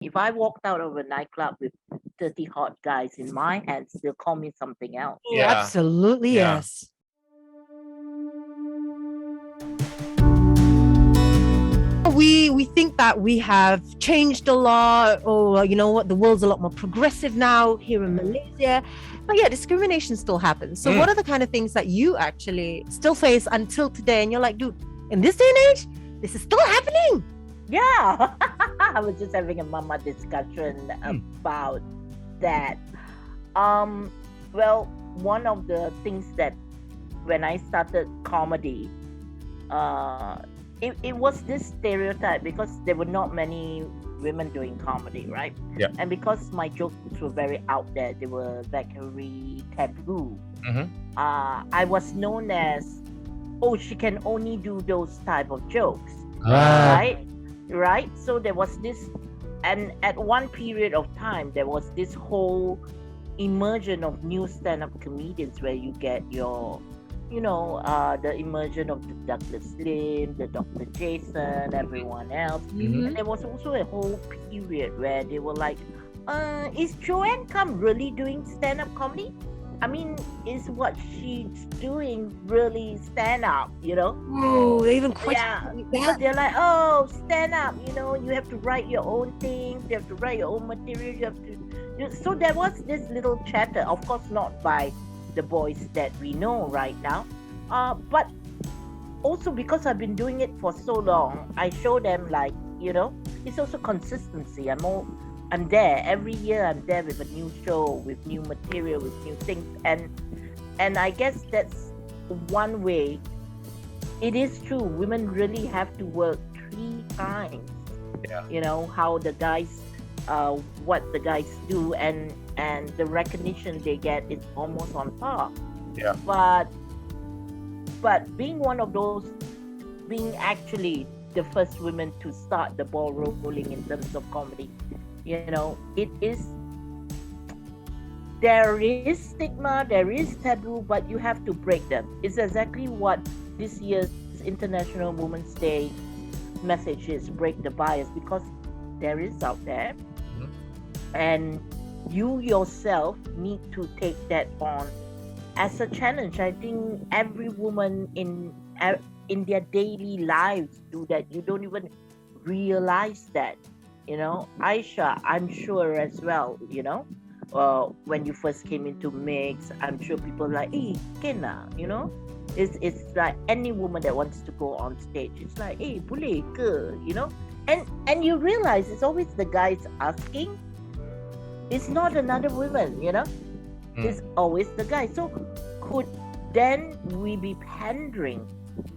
If I walked out of a nightclub with 30 hot guys in my hands, they'll call me something else. Oh, absolutely, yes. We think that we have changed a lot, or you know what, the world's a lot more progressive now here in Malaysia. But yeah, discrimination still happens. So what are the kind of things that you actually still face until today? And you're like, dude, in this day and age, this is still happening. Yeah. I was just having a mama discussion about that. Well, one of the things that when I started comedy, it was this stereotype because there were not many women doing comedy, right? Yeah. And because my jokes were very out there, they were very taboo. I was known as, oh, she can only do those type of jokes, right? So there was this, and at one period of time, there was this whole immersion of new stand-up comedians where you get your, the immersion of the Douglas Lim, the Dr. Jason, everyone else. And there was also a whole period where they were like, is Joanne Kam really doing stand-up comedy? I mean, is what she's doing really stand-up, Oh, they even question So they're like, oh, stand-up, you have to write your own things, you have to write your own material, you have to... So there was this little chatter, of course not by the boys that we know right now, but also because I've been doing it for so long, I show them like, it's also consistency. I'm there every year. I'm there with a new show, with new material, with new things, and I guess that's one way. It is true. Women really have to work 3 times. Yeah. How the guys, what the guys do, and the recognition they get is almost on par. Yeah. But being one of those, being actually the first women to start the ball rolling in terms of comedy, it is, there is stigma, there is taboo, but you have to break them. It's exactly what this year's International Women's Day message is: break the bias, because there is out there, and you yourself need to take that on as a challenge. I think every woman in their daily lives do that. You don't even realize that. Aishah, I'm sure as well, when you first came into mix, I'm sure people are like, hey, Kena, it's like any woman that wants to go on stage, it's like, hey, boleh ke, and you realize it's always the guys asking. It's not another woman, it's always the guy. So could then we be pandering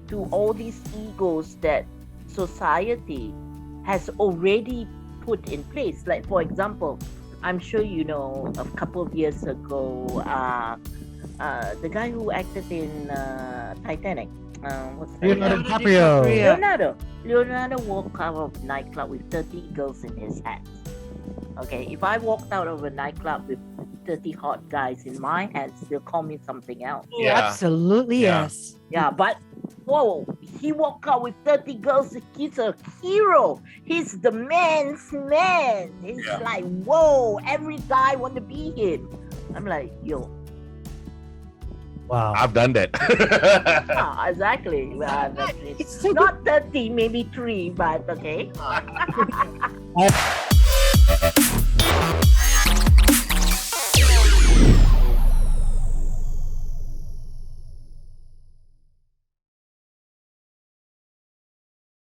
to all these egos that society has already put in place? Like, for example, I'm sure a couple of years ago, the guy who acted in Titanic, what's that? Leonardo DiCaprio. Leonardo walked out of nightclub with 30 girls in his hands. Okay, if I walked out of a nightclub with 30 hot guys in my hands, they'll call me something else. Oh, absolutely, yes. Yeah, but whoa, he walked out with 30 girls. He's a hero. He's the man's man. It's like, whoa, every guy want to be him. I'm like, yo. Wow. I've done that. Exactly. It's not 30, maybe 3, but okay.